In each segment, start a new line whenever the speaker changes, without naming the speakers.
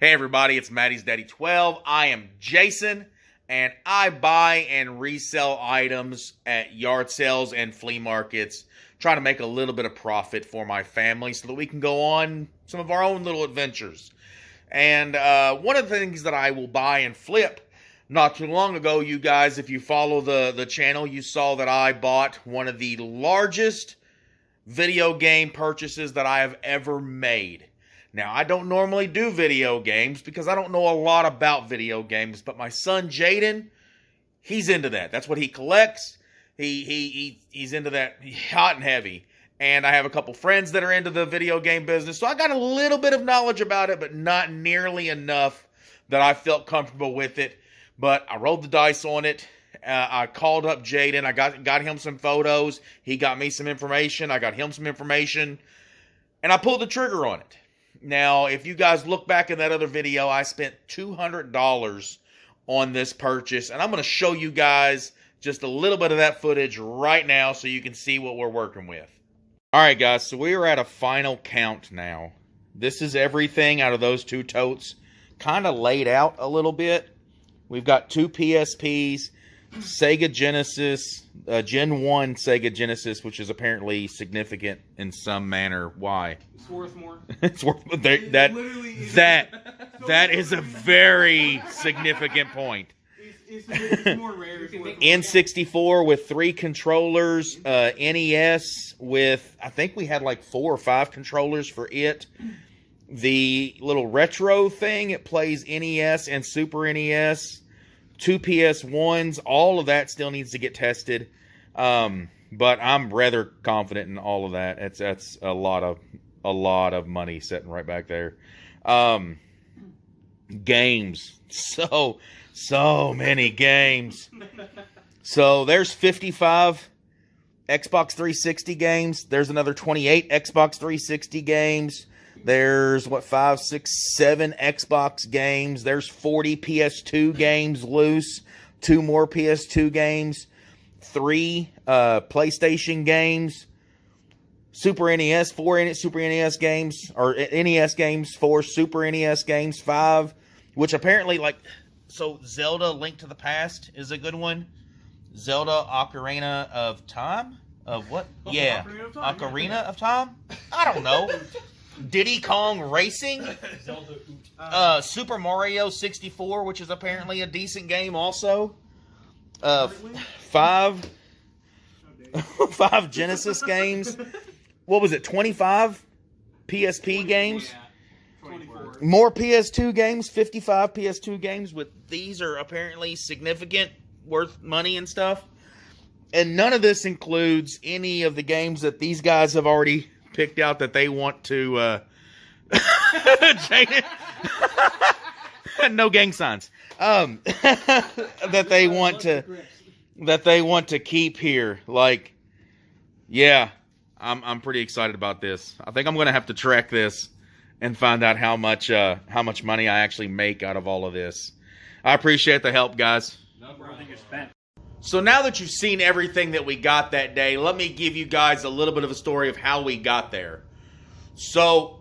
Hey everybody, it's Maddie's Daddy 12. I am Jason, and I buy and resell items at yard sales and flea markets, trying to make a little bit of profit for my family so that we can go on some of our own little adventures. And one of the things that I will buy and flip, not too long ago, you guys, if you follow the channel, you saw that I bought one of the largest video game purchases that I have ever made. Now, I don't normally do video games because I don't know a lot about video games, but my son Jaden, he's into that. That's what he collects. He's into that hot and heavy. And I have a couple friends that are into the video game business, so I got a little bit of knowledge about it, but not nearly enough that I felt comfortable with it. But I rolled the dice on it. I called up Jaden. I got him some photos. He got me some information. I got him some information. And I pulled the trigger on it. Now, if you guys look back in that other video, I spent $200 on this purchase. And I'm going to show you guys just a little bit of that footage right now so you can see what we're working with. Alright guys, so we are at a final count now. This is everything out of those two totes. Kind of laid out a little bit. We've got two PSPs, Sega Genesis, Gen 1 Sega Genesis, which is apparently significant in some manner. Why?
It's worth more.
It's worth that is a very significant point.
It's more rare.
N64 with 3 controllers, NES with, I think we had like 4 or 5 controllers for it. The little retro thing, it plays NES and Super NES. 2 PS1s, all of that still needs to get tested. But I'm rather confident in all of that. That's a lot of money sitting right back there. Games. So many games. So there's 55 Xbox 360 games. There's another 28 Xbox 360 games. There's, 5, 6, 7 Xbox games. There's 40 PS2 games loose. 2 more PS2 games. 3 PlayStation games. Super NES, 4 Super NES games. Or NES games, 4 Super NES games, 5. Which apparently, so Zelda Link to the Past is a good one. Zelda Ocarina of Time? Of what? Yeah. Ocarina of Time? I don't know. Diddy Kong Racing, Super Mario 64, which is apparently a decent game also. 5 Genesis games. What was it, 25 PSP games?
24.
More PS2 games, 55 PS2 games. These are apparently significant, worth money and stuff. And none of this includes any of the games that these guys have already picked out that they want to no gang signs that they want to keep here. I'm pretty excited about this. I think I'm gonna have to track this and find out how much money I actually make out of all of this. I appreciate the help, guys.
No problem. You're spent.
So now that you've seen everything that we got that day, let me give you guys a little bit of a story of how we got there. So,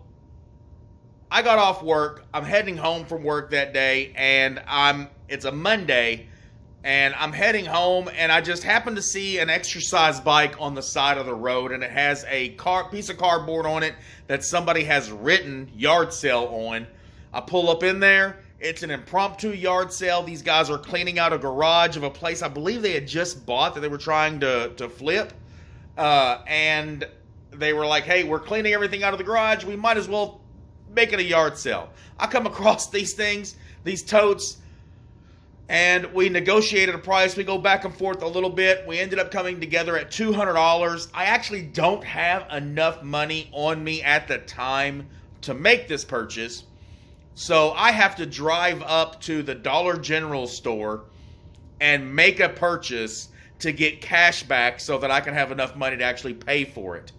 I got off work. I'm heading home from work that day, and it's a Monday, and I'm heading home, and I just happened to see an exercise bike on the side of the road, and it has a piece of cardboard on it that somebody has written yard sale on. I pull up in there. It's an impromptu yard sale. These guys are cleaning out a garage of a place I believe they had just bought that they were trying to flip. And they were like, hey, we're cleaning everything out of the garage. We might as well make it a yard sale. I come across these things, these totes, and we negotiated a price. We go back and forth a little bit. We ended up coming together at $200. I actually don't have enough money on me at the time to make this purchase. So I have to drive up to the Dollar General store and make a purchase to get cash back so that I can have enough money to actually pay for it.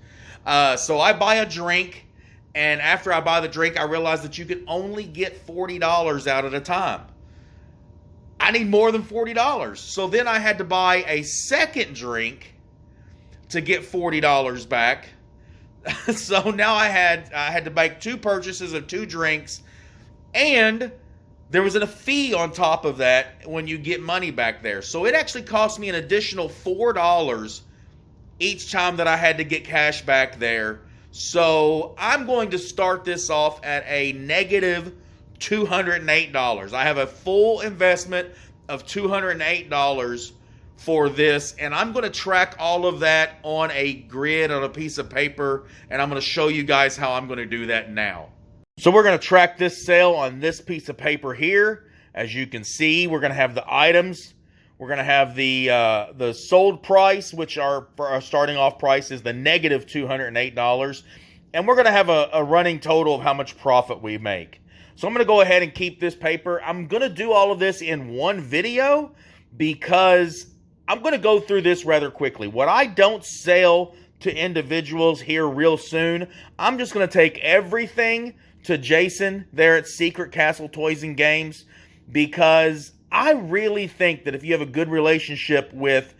So I buy a drink, and after I buy the drink, I realize that you can only get $40 out at a time. I need more than $40. So then I had to buy a second drink to get $40 back. So now I had to make 2 purchases of 2 drinks And there was a fee on top of that when you get money back there. So it actually cost me an additional $4 each time that I had to get cash back there. So I'm going to start this off at a negative $208. I have a full investment of $208 for this, and I'm going to track all of that on a grid on a piece of paper, and I'm going to show you guys how I'm going to do that now. So we're going to track this sale on this piece of paper here. As you can see, we're going to have the items. We're going to have the sold price, which our starting off price is the negative $208. And we're going to have a running total of how much profit we make. So I'm going to go ahead and keep this paper. I'm going to do all of this in one video because I'm going to go through this rather quickly. What I don't sell to individuals here real soon, I'm just going to take everything to Jason there at Secret Castle Toys and Games, because I really think that if you have a good relationship with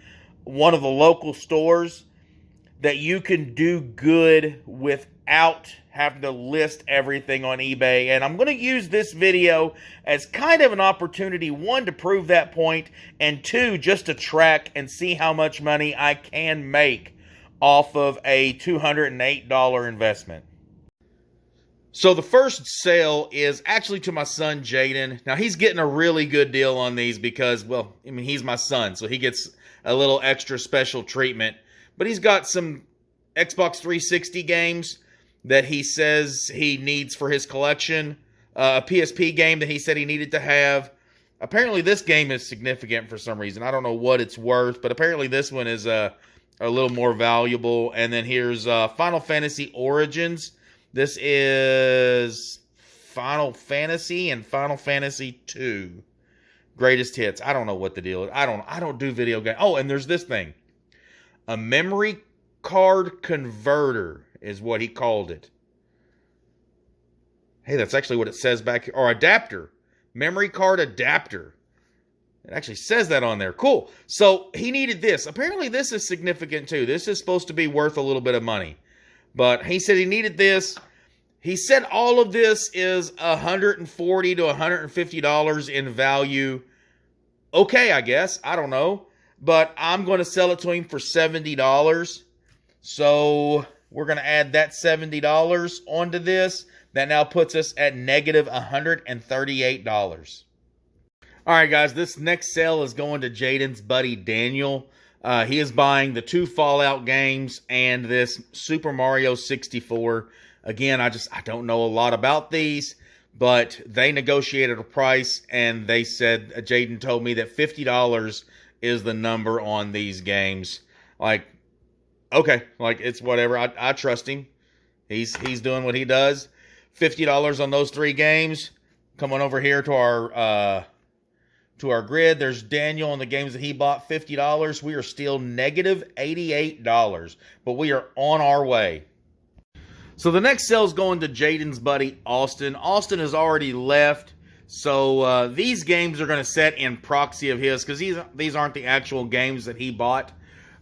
one of the local stores, that you can do good without having to list everything on eBay. And I'm going to use this video as kind of an opportunity, one, to prove that point, and two, just to track and see how much money I can make off of a $208 investment. So the first sale is actually to my son, Jaden. Now, he's getting a really good deal on these because, well, I mean, he's my son, so he gets a little extra special treatment. But he's got some Xbox 360 games that he says he needs for his collection. A PSP game that he said he needed to have. Apparently, this game is significant for some reason. I don't know what it's worth, but apparently this one is a little more valuable. And then here's Final Fantasy Origins. This is Final Fantasy and Final Fantasy 2 Greatest Hits. I don't know what the deal is. I don't do video games. Oh, and there's this thing. A memory card converter is what he called it. Hey, that's actually what it says back here. Or adapter. Memory card adapter. It actually says that on there. Cool. So he needed this. Apparently this is significant too. This is supposed to be worth a little bit of money. But he said he needed this. He said all of this is $140 to $150 in value. Okay, I guess. I don't know. But I'm going to sell it to him for $70. So we're going to add that $70 onto this. That now puts us at negative $138. All right, guys. This next sale is going to Jaden's buddy, Daniel. He is buying the 2 Fallout games and this Super Mario 64. Again, I don't know a lot about these, but they negotiated a price, and they said, Jaden told me that $50 is the number on these games. Like, okay, like, it's whatever. I trust him. He's doing what he does. $50 on those 3 games. Come on over here to our grid. There's Daniel and the games that he bought, $50. We are still negative $88, but we are on our way. So the next sale is going to Jaden's buddy, Austin. Austin has already left, so these games are going to set in proxy of his, because these aren't the actual games that he bought.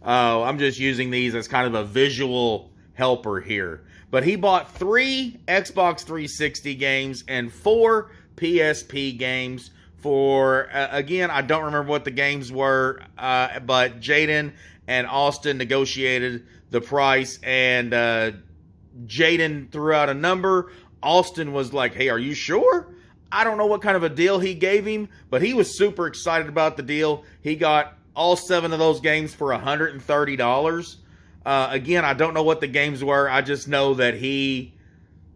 I'm just using these as kind of a visual helper here. But he bought 3 Xbox 360 games and 4 PSP games for, again, I don't remember what the games were, but Jaden and Austin negotiated the price, and Jaden threw out a number. Austin was like, hey, are you sure? I don't know what kind of a deal he gave him, but he was super excited about the deal. He got all 7 of those games for $130. Again, I don't know what the games were. I just know that he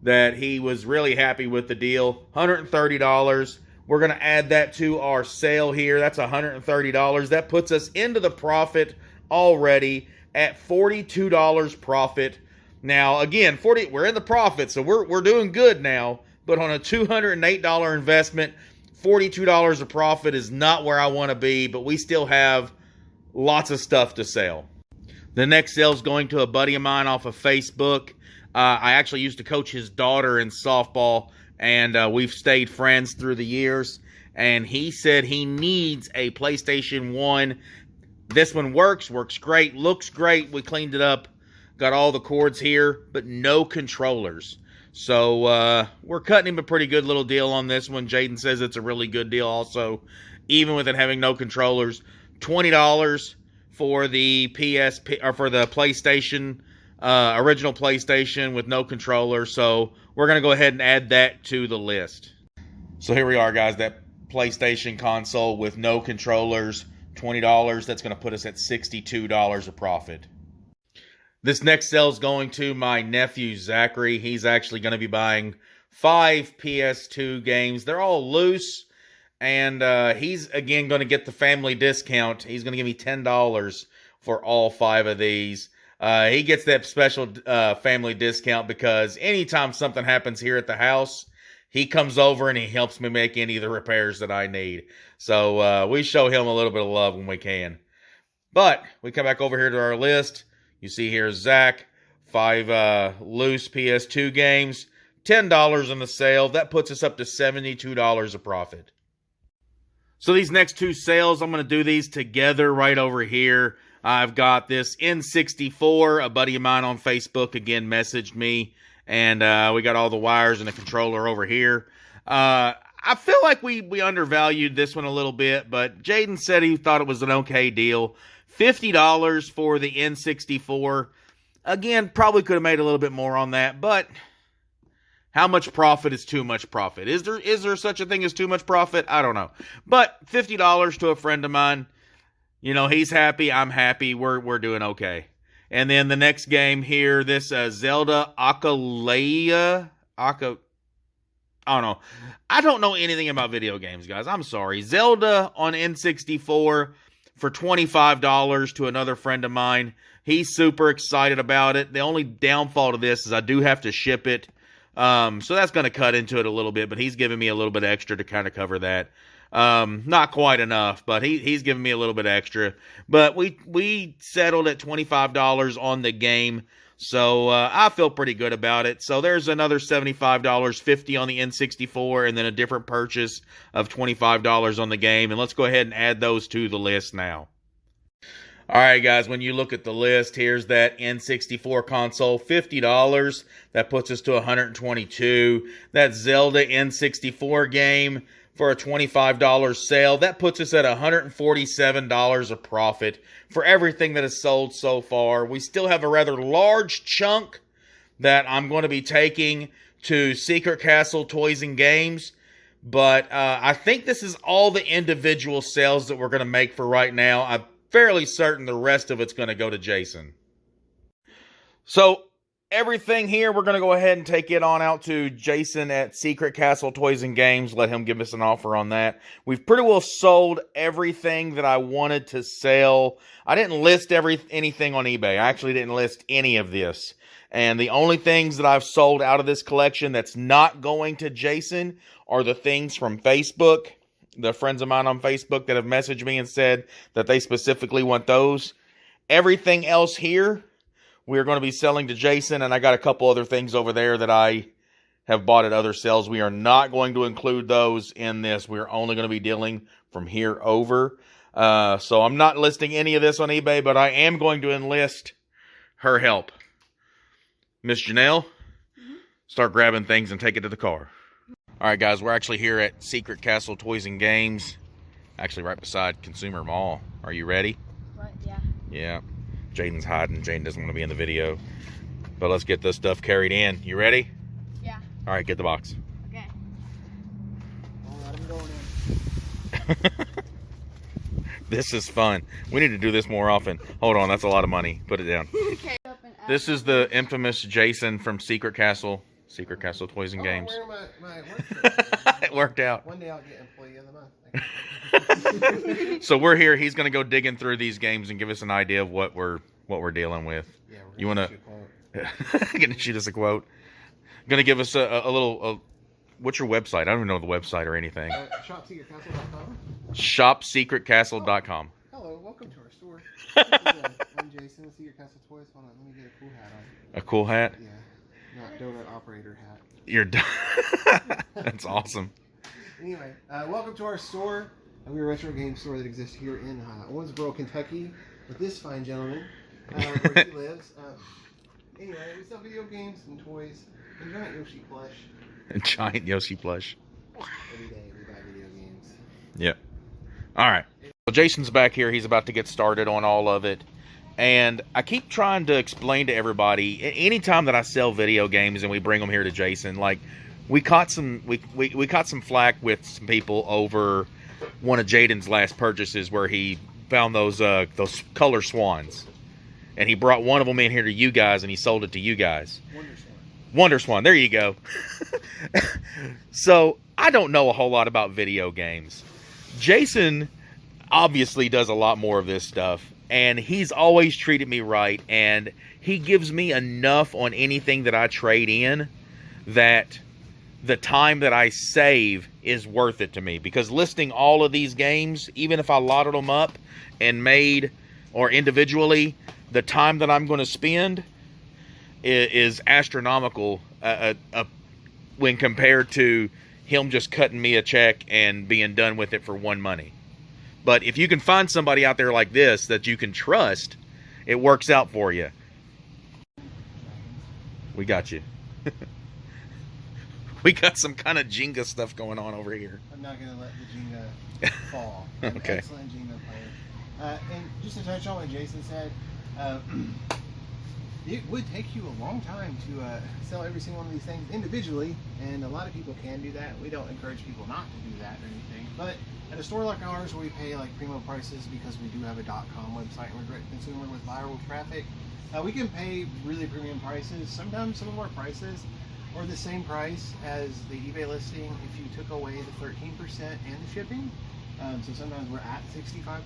was really happy with the deal. $130. We're going to add that to our sale here. That's $130. That puts us into the profit already at $42 profit. Now, again, we're in the profit, so we're doing good now. But on a $208 investment, $42 of profit is not where I want to be, but we still have lots of stuff to sell. The next sale is going to a buddy of mine off of Facebook. I actually used to coach his daughter in softball, and we've stayed friends through the years. And he said he needs a PlayStation 1. This one works great, looks great. We cleaned it up, got all the cords here, but no controllers. So we're cutting him a pretty good little deal on this one. Jaden says it's a really good deal also, even with it having no controllers. $20 for the PSP or for the PlayStation, original PlayStation with no controller. So we're going to go ahead and add that to the list. So here we are, guys. That PlayStation console with no controllers, $20. That's going to put us at $62 of profit. This next sale is going to my nephew, Zachary. He's actually going to be buying 5 PS2 games. They're all loose, and he's, again, going to get the family discount. He's going to give me $10 for all 5 of these. He gets that special family discount because anytime something happens here at the house, he comes over and he helps me make any of the repairs that I need. So we show him a little bit of love when we can. But we come back over here to our list. You see here, Zach, 5 loose PS2 games, $10 in the sale. That puts us up to $72 of profit. So these next 2 sales, I'm going to do these together right over here. I've got this N64. A buddy of mine on Facebook, again, messaged me. And we got all the wires and the controller over here. I feel like we undervalued this one a little bit, but Jaden said he thought it was an okay deal. $50 for the N64. Again, probably could have made a little bit more on that, but how much profit is too much profit? Is there such a thing as too much profit? I don't know. But $50 to a friend of mine, you know, he's happy, I'm happy, we're doing okay. And then the next game here, this Zelda Ocarina. I don't know. I don't know anything about video games, guys. I'm sorry. Zelda on N64 for $25 to another friend of mine. He's super excited about it. The only downfall to this is I do have to ship it. So that's going to cut into it a little bit, but he's giving me a little bit extra to kind of cover that. Not quite enough, but he's giving me a little bit extra. But we settled at $25 on the game. So I feel pretty good about it. So there's another $75, $50 on the N64, and then a different purchase of $25 on the game. And let's go ahead and add those to the list now. All right, guys, when you look at the list, here's that N64 console, $50. That puts us to $122. That Zelda N64 game for a $25 sale, that puts us at $147 of profit for everything that is sold so far. We still have a rather large chunk that I'm going to be taking to Secret Castle Toys and Games, but I think this is all the individual sales that we're going to make for right now. I'm fairly certain the rest of it's going to go to Jason. So everything here, we're going to go ahead and take it on out to Jason at Secret Castle Toys and Games. Let him give us an offer on that. We've pretty well sold everything that I wanted to sell. I didn't list anything on eBay. I actually didn't list any of this. And the only things that I've sold out of this collection that's not going to Jason are the things from Facebook. The friends of mine on Facebook that have messaged me and said that they specifically want those. Everything else here, we're going to be selling to Jason, and I got a couple other things over there that I have bought at other sales. We are not going to include those in this. We're only going to be dealing from here over. So I'm not listing any of this on eBay, but I am going to enlist her help. Miss Janelle, start grabbing things and take it to the car. All right, guys, we're actually here at Secret Castle Toys and Games, actually right beside Consumer Mall. Are you ready?
What? Yeah.
Yeah. Jaden's hiding. Jaden doesn't want to be in the video. But let's get this stuff carried in. You ready?
Yeah.
All right, get the box.
Okay.
I'll let him go in.
This is fun. We need to do this more often. Hold on, that's a lot of money. Put it down.
Okay.
This is the infamous Jason from Secret Castle Toys and Games.
I'm wearing my work shirt.
It worked out.
One day I'll get employee of the month.
So we're here. He's going to go digging through these games and give us an idea of what we're dealing with.
Yeah, we're
You want
to?
to going to shoot us a quote? Going to give us a little. What's your website? I don't even know the website or anything.
ShopSecretCastle.com.
ShopSecretCastle.com.
Hello, welcome to our store. I'm Jason, Secret Castle Toys. Hold on, let me get a cool hat on.
A cool hat?
Yeah, not donut operator hat.
You're That's awesome.
Anyway, welcome to our store. We're a retro game store that exists here in Owensboro, Kentucky, with this fine gentleman where he lives. Anyway, we sell video games and toys. A giant Yoshi plush.
A giant Yoshi plush.
Every day we buy video games.
Yep. All right. Well, Jason's back here. He's about to get started on all of it. And I keep trying to explain to everybody, anytime that I sell video games and we bring them here to Jason, like we caught some flack with some people over one of Jaden's last purchases where he found those color swans. And he brought one of them in here to you guys and he sold it to you guys. Wonder Swan. There you go. So, I don't know a whole lot about video games. Jason obviously does a lot more of this stuff. And he's always treated me right. And he gives me enough on anything that I trade in that the time that I save is worth it to me. Because listing all of these games, even if I lotted them up and made, or individually, the time that I'm going to spend is astronomical when compared to him just cutting me a check and being done with it for one money. But if you can find somebody out there like this that you can trust, it works out for you. We got you. We got some kind of Jenga stuff going on over here.
I'm not going to let the Jenga fall. I'm
Okay.
an excellent Jenga player. And just to touch on what Jason said, it would take you a long time to sell every single one of these things individually, and a lot of people can do that. We don't encourage people not to do that or anything, but at a store like ours where we pay like primo prices because we do have a .com website and we're direct consumer with viral traffic, we can pay really premium prices. Sometimes some of our prices are the same price as the eBay listing if you took away the 13% and the shipping. So sometimes we're at 65%,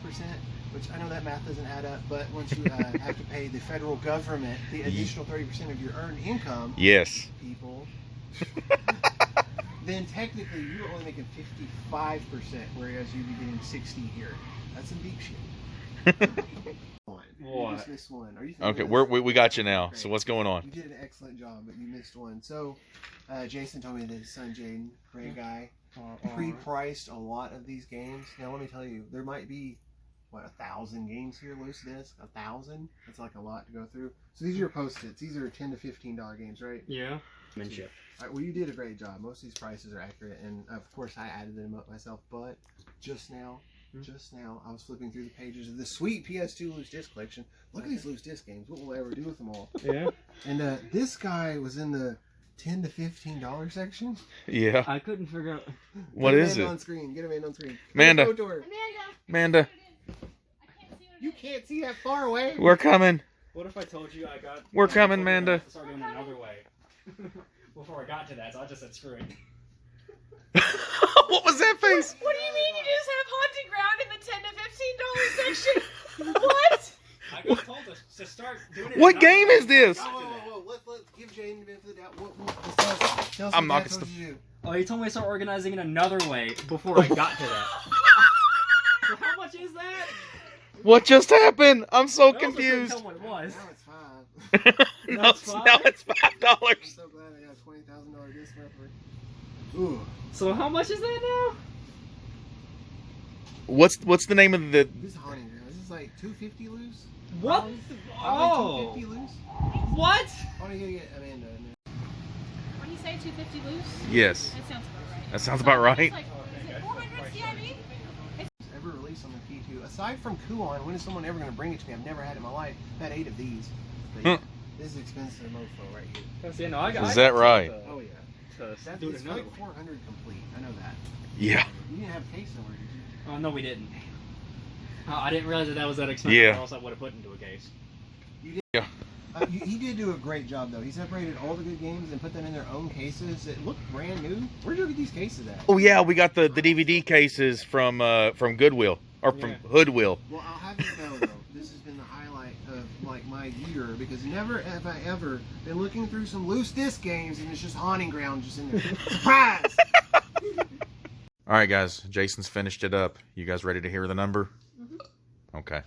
which I know that math doesn't add up, but once you have to pay the federal government the additional 30% of your earned income,
Yes.
people, then technically you're only making 55%, whereas you'd be getting 60 here. That's some deep shit. What? You just missed one. Are you
Okay,
this?
we got you now.
Great.
So what's going on?
You did an excellent job, but you missed one. So Jason told me that his son Jaden, great guy, pre-priced a lot of these games. Now let me tell you, there might be 1,000 games here, loose disc. 1,000. That's like a lot to go through. So these are your post-its. These are $10 to $15 games, right?
Yeah.
All right, well, you did a great job. Most of these prices are accurate, and of course I added them up myself. But just now, I was flipping through the pages of the sweet PS2 loose disc collection. Look at these loose disc games. What will I ever do with them all?
Yeah.
And this guy was in the $10 to $15 section.
Yeah.
I couldn't figure out.
What
Get
is
Amanda
it?
on screen. Get Amanda on screen.
Amanda.
Go to her.
Amanda,
You can't see that far away.
we're coming.
What if I told you I got?
We're coming, Amanda.
Start doing it another way. Before I got to that, so I just said screw it.
What was that face?
What do you mean you just have haunted ground in the $10 to $15 section? What?
I got told to start doing it.
What
another
game
way
is this?
before I got to that.
Whoa. Let's give Jane the benefit of the doubt. Tell us
I'm
what
not
Dad
gonna
told you to do.
Oh, he told me to start organizing it another way before I got to that. So how much is that?
What just happened? I'm so
I also couldn't
confused.
tell what it was.
Now it's $5.
Now it's $5.
I'm so glad I got a $20,000 disc reference. Ooh.
So how much is that now?
What's the name of the?
This is haunting ground. This is like $250 loose.
What?
Oh.
Oh.
$250 loose.
What?
I want to get Amanda in there.
When you say 250 loose,
Yes.
that sounds about right.
That sounds about right.
It's like, is it 400 CIV?
Ever released on the P2? Aside from Kuon, when is someone ever going to bring it to me? I've never had it in my life. I've had 8 of these. But yeah, this is expensive mofo right here.
That's, you know, I got,
Is
I
that
got
right?
to-
Oh yeah.
To
That's
do it
it's
another
like
way.
400 complete. I know that.
Yeah.
You didn't have a case somewhere, did you?
Oh, no, we didn't. I didn't realize that was that expensive.
Yeah.
Or else I would have put it into a case.
He did do a great job though. He separated all the good games and put them in their own cases. It looked brand new. Where'd you get these cases at?
Oh yeah, we got the DVD cases from Goodwill or from
Yeah.
Hoodwill.
Well, I'll have you know though, this has been the highlight of like my year because never have I ever been looking through some loose disc games and it's just haunting ground just in there. Surprise!
All right, guys. Jason's finished it up. You guys ready to hear the number? Okay.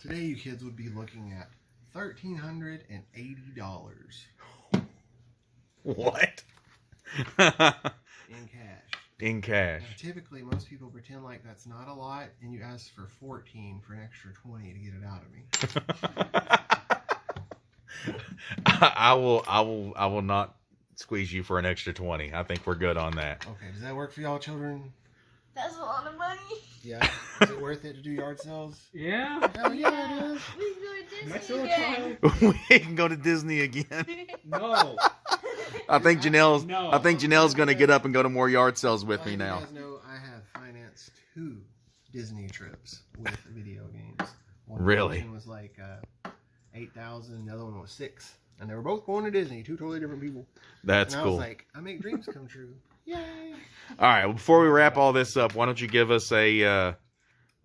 Today, you kids would be looking at $1,380
What?
in cash.
In cash.
Now, typically, most people pretend like that's not a lot, and you ask for 14 for an extra 20 to get it out of me.
I will not squeeze you for an extra 20. I think we're good on that.
Okay, does that work for y'all, children?
That's a lot of money.
Yeah. Is it worth it to do yard sales?
Yeah.
Hell yeah, it is.
We can go to
Am I
Disney
still a
again.
child?
We can go to Disney again.
No.
I think
No.
Janelle's gonna get up and go to more yard sales with me
You
now.
guys know I have financed 2 Disney trips with video games. One
Really?
was like 8,000. The other one was 6, and they were both going to Disney. 2 totally different people.
That's
and I
cool.
was like, I make dreams come true. Yay!
All right, well, before we wrap all this up, why don't you give us a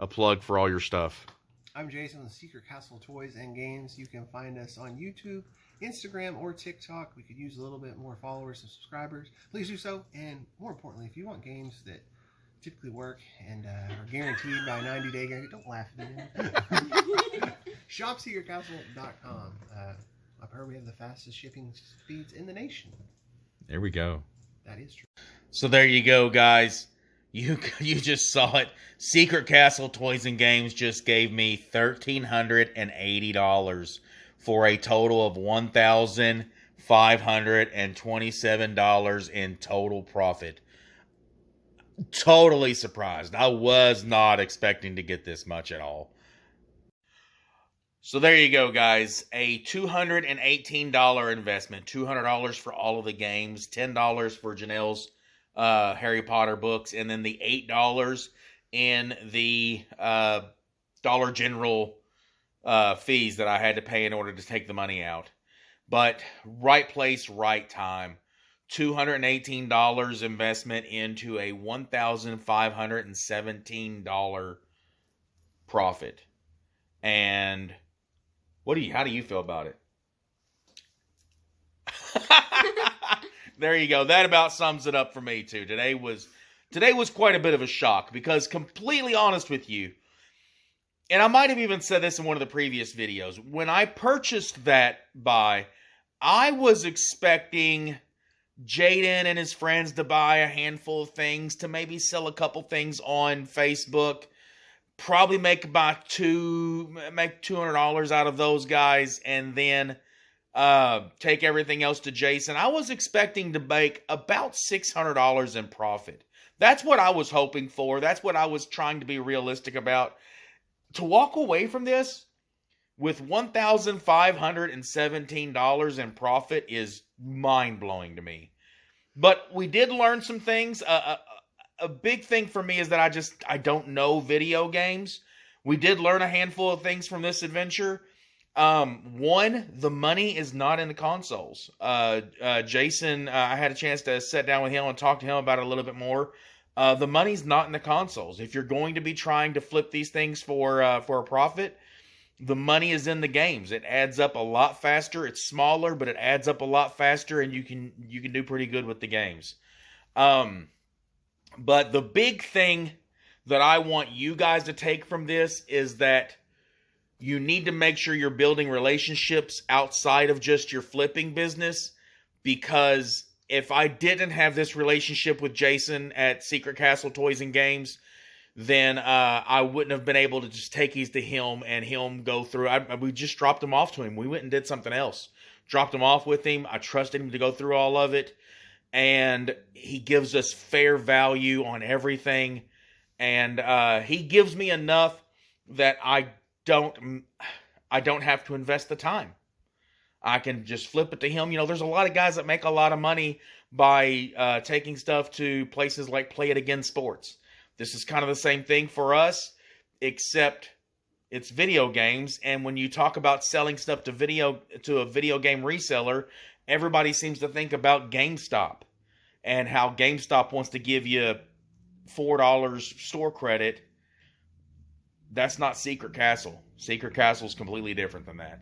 plug for all your stuff?
I'm Jason with Secret Castle Toys and Games. You can find us on YouTube, Instagram, or TikTok. We could use a little bit more followers and subscribers. Please do so. And more importantly, if you want games that typically work and are guaranteed by a 90-day guarantee, don't laugh at me. ShopSecretCastle.com. I've heard we have the fastest shipping speeds in the nation.
There we go.
That is true.
So there you go, guys. You just saw it. Secret Castle Toys and Games just gave me $1,380 for a total of $1,527 in total profit. Totally surprised. I was not expecting to get this much at all. So there you go, guys. A $218 investment. $200 for all of the games. $10 for Janelle's Harry Potter books. And then the $8 in the Dollar General fees that I had to pay in order to take the money out. But right place, right time. $218 investment into a $1,517 profit. And how do you feel about it? There you go. That about sums it up for me too. Today was quite a bit of a shock because, completely honest with you, and I might have even said this in one of the previous videos, when I purchased that buy, I was expecting Jaden and his friends to buy a handful of things, to maybe sell a couple things on Facebook, probably make about $200 out of those guys, and then take everything else to Jason. I was expecting to make about $600 in profit. That's what I was hoping for. That's what I was trying to be realistic about. To walk away from this with $1,517 in profit is mind-blowing to me. But we did learn some things. A big thing for me is that I don't know video games. We did learn a handful of things from this adventure. One, the money is not in the consoles. Jason, I had a chance to sit down with him and talk to him about it a little bit more. The money's not in the consoles. If you're going to be trying to flip these things for a profit, the money is in the games. It adds up a lot faster. It's smaller, but it adds up a lot faster, and you can do pretty good with the games. But the big thing that I want you guys to take from this is that you need to make sure you're building relationships outside of just your flipping business, because if I didn't have this relationship with Jason at Secret Castle Toys and Games, then I wouldn't have been able to just take these to him and him go through. We just dropped them off to him. We went and did something else. Dropped them off with him. I trusted him to go through all of it. And he gives us fair value on everything. And he gives me enough that I don't have to invest the time. I can just flip it to him. You know, there's a lot of guys that make a lot of money by taking stuff to places like Play It Again Sports. This is kind of the same thing for us, except it's video games. And when you talk about selling stuff to a video game reseller, everybody seems to think about GameStop and how GameStop wants to give you $4 store credit. That's not Secret Castle. Secret Castle is completely different than that.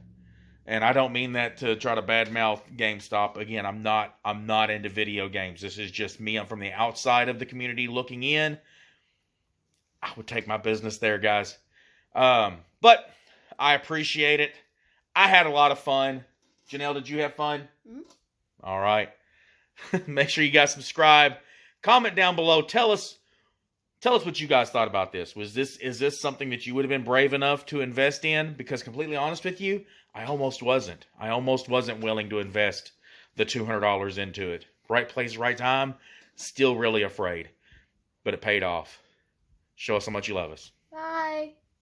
And I don't mean that to try to badmouth GameStop. Again, I'm not into video games. This is just me. I'm from the outside of the community looking in. I would take my business there, guys. But I appreciate it. I had a lot of fun. Janelle, did you have fun? Mm-hmm. All right. Make sure you guys subscribe. Comment down below. Tell us what you guys thought about this. Is this something that you would have been brave enough to invest in? Because completely honest with you, I almost wasn't. I almost wasn't willing to invest the $200 into it. Right place, right time. Still really afraid. But it paid off. Show us how much you love us.